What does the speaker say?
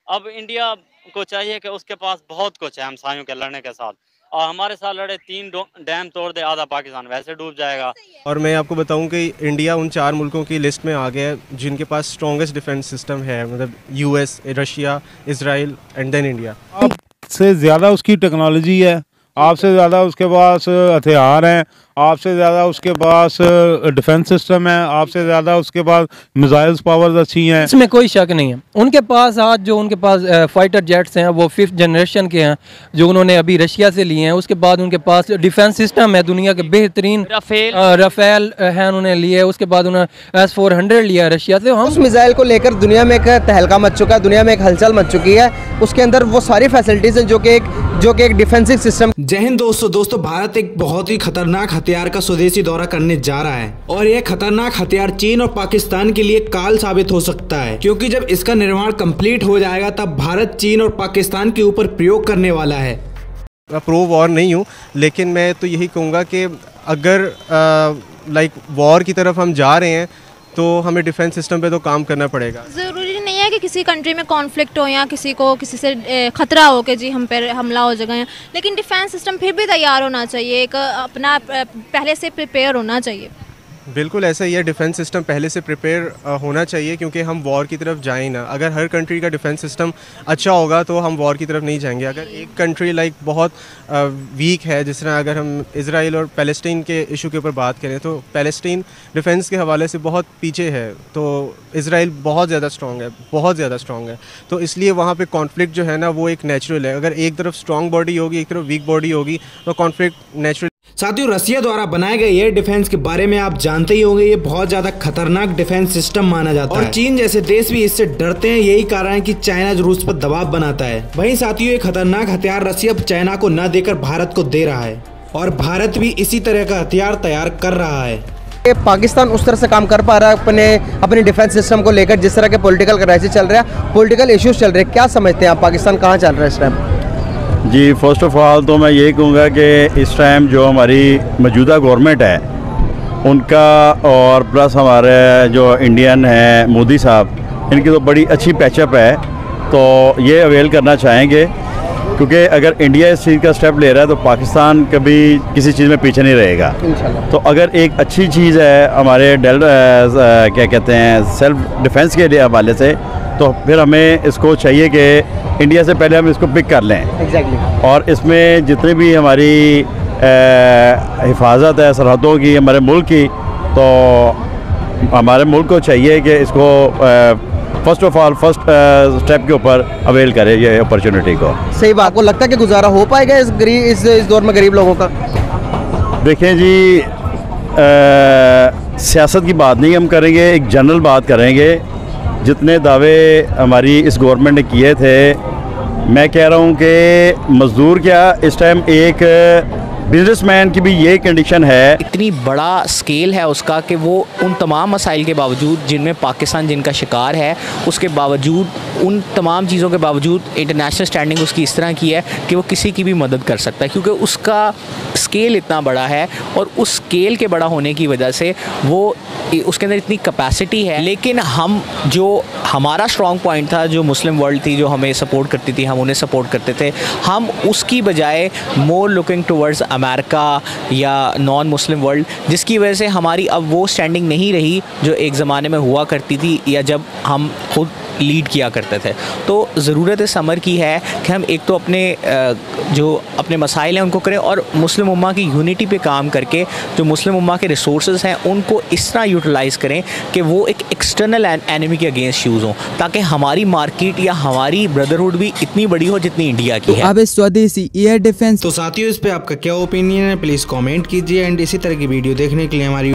अब इंडिया को चाहिए कि उसके पास बहुत कुछ है हमसायों के लड़ने के साथ, और हमारे साथ लड़े 3 डैम तोड़ दे, आधा पाकिस्तान वैसे डूब जाएगा। और मैं आपको बताऊं कि इंडिया उन 4 मुल्कों की लिस्ट में आ गया है जिनके पास स्ट्रॉन्गेस्ट डिफेंस सिस्टम है, मतलब US, Russia, Israel and then India. आपसे ज़्यादा उसकी टेक्नोलॉजी है, आपसे ज़्यादा उसके पास हथियार हैं, आपसे ज़्यादा उसके पास डिफेंस सिस्टम है, आपसे ज़्यादा उसके पास मिसाइल्स पावर्स अच्छी हैं। इसमें कोई शक नहीं है। उनके पास आज जो उनके पास फाइटर जेट्स हैं वो 5th जनरेशन के हैं जो उन्होंने अभी रशिया से लिए हैं। उसके बाद उनके पास डिफेंस सिस्टम है दुनिया के बेहतरीन, राफेल है उन्होंने लिए। उसके बाद उन्होंने S-400 लिया रशिया से। उस मिसाइल को लेकर दुनिया में एक तहलका मच चुका है, दुनिया में एक हलचल मच चुकी है। उसके अंदर वो सारी फैसिलिटीज़ हैं जो कि एक डिफेंसिव सिस्टम। जय हिंद दोस्तों, भारत एक बहुत ही खतरनाक हथियार का स्वदेशी दौरा करने जा रहा है और यह खतरनाक हथियार चीन और पाकिस्तान के लिए काल साबित हो सकता है, क्योंकि जब इसका निर्माण कंप्लीट हो जाएगा तब भारत चीन और पाकिस्तान के ऊपर प्रयोग करने वाला है। प्रो वॉर नहीं हूँ, लेकिन मैं तो यही कहूँगा कि अगर वॉर की तरफ हम जा रहे हैं तो हमें डिफेंस सिस्टम पे तो काम करना पड़ेगा। ज़रूरी नहीं है कि किसी कंट्री में कॉन्फ्लिक्ट हो या किसी से ख़तरा हो कि जी हम पर हमला हो जाएगा, लेकिन डिफेंस सिस्टम फिर भी तैयार होना चाहिए, एक अपना पहले से प्रिपेयर होना चाहिए। बिल्कुल ऐसा ही है, डिफेंस सिस्टम पहले से प्रिपेयर होना चाहिए, क्योंकि हम वॉर की तरफ जाएं ना। अगर हर कंट्री का डिफेंस सिस्टम अच्छा होगा तो हम वॉर की तरफ नहीं जाएंगे। अगर एक कंट्री बहुत वीक है, जिस तरह अगर हम इजराइल और पैलेस्टीन के इशू के ऊपर बात करें तो पैलेस्टीन डिफेंस के हवाले से बहुत पीछे है, तो इजराइल बहुत ज़्यादा स्ट्रॉन्ग है, बहुत ज़्यादा स्ट्रॉन्ग है। तो इसलिए वहाँ पे कॉन्फ्लिक्ट जो है ना वो एक नेचुरल है। अगर एक तरफ स्ट्रॉन्ग बॉडी होगी, एक तरफ वीक बॉडी होगी, तो कॉन्फ्लिक्ट नेचुरल। साथियों, रसिया द्वारा बनाए गए एयर डिफेंस के बारे में आप जानते ही होंगे, ये बहुत ज्यादा खतरनाक डिफेंस सिस्टम माना जाता है और चीन जैसे देश भी इससे डरते हैं। यही कारण है कि चाइना रूस पर दबाव बनाता है। वहीं साथियों, ये खतरनाक हथियार रसिया चाइना को न देकर भारत को दे रहा है और भारत भी इसी तरह का हथियार तैयार कर रहा है। पाकिस्तान उस तरह से काम कर पा रहा है अपने डिफेंस सिस्टम को लेकर, जिस तरह के पॉलिटिकल क्राइसिस चल रहा है, पॉलिटिकल इश्यूज चल रहे हैं, क्या समझते हैं आप पाकिस्तान कहाँ चल रहा है इस टाइम? जी, फर्स्ट ऑफ ऑल तो मैं यही कहूँगा कि इस टाइम जो हमारी मौजूदा गवर्नमेंट है उनका, और प्लस हमारे जो इंडियन हैं मोदी साहब, इनकी तो बड़ी अच्छी पैचअप है। तो ये अवेल करना चाहेंगे, क्योंकि अगर इंडिया इस चीज़ का स्टेप ले रहा है तो पाकिस्तान कभी किसी चीज़ में पीछे नहीं रहेगा। तो अगर एक अच्छी चीज़ है हमारे क्या कहते हैं सेल्फ डिफेंस के लिए हवाले से, तो फिर हमें इसको चाहिए कि इंडिया से पहले हम इसको पिक कर लें। और इसमें जितने भी हमारी हिफाजत है सरहदों की, हमारे मुल्क की, तो हमारे मुल्क को चाहिए कि इसको first of all first step के ऊपर अवेल करे ये अपॉर्चुनिटी को। सही बात। आपको लगता है कि गुजारा हो पाएगा इस दौर में गरीब लोगों का? देखें जी, सियासत की बात नहीं हम करेंगे, एक जनरल बात करेंगे। जितने दावे हमारी इस गवर्नमेंट ने किए थे, मैं कह रहा हूँ कि मज़दूर क्या, इस टाइम एक बिजनेसमैन की भी ये कंडीशन है। इतनी बड़ा स्केल है उसका कि वो उन तमाम मसाइल के बावजूद जिनमें पाकिस्तान जिनका शिकार है, उसके बावजूद, उन तमाम चीज़ों के बावजूद इंटरनेशनल स्टैंडिंग उसकी इस तरह की है कि वो किसी की भी मदद कर सकता है, क्योंकि उसका स्केल इतना बड़ा है और उस स्केल के बड़ा होने की वजह से वो उसके अंदर इतनी कैपेसिटी है। लेकिन हम जो हमारा स्ट्रॉन्ग पॉइंट था, जो मुस्लिम वर्ल्ड थी जो हमें सपोर्ट करती थी, हम उन्हें सपोर्ट करते थे, हम उसकी बजाय मोर लुकिंग टुवर्ड्स अमेरिका या नॉन मुस्लिम वर्ल्ड, जिसकी वजह से हमारी अब वो स्टैंडिंग नहीं रही जो एक ज़माने में हुआ करती थी या जब हम खुद लीड किया करते थे। तो ज़रूरत इस अमर की है कि हम एक तो अपने मसाइल हैं उनको करें और मुस्लिम उम्मा की यूनिटी पे काम करके जो मुस्लिम उम्मा के रिसोर्सेज हैं उनको इस तरह यूटिलाइज़ करें कि वो एक एक्सटर्नल एनिमी के अगेंस्ट यूज़ हों, ताकि हमारी मार्केट या हमारी ब्रदरहुड भी इतनी बड़ी हो जितनी इंडिया की है। अब स्वदेशी एयर डिफेंस। तो साथियों, इस पर आपका क्या ओपिनियन है, प्लीज़ कॉमेंट कीजिए एंड इसी तरह की वीडियो देखने के लिए हमारी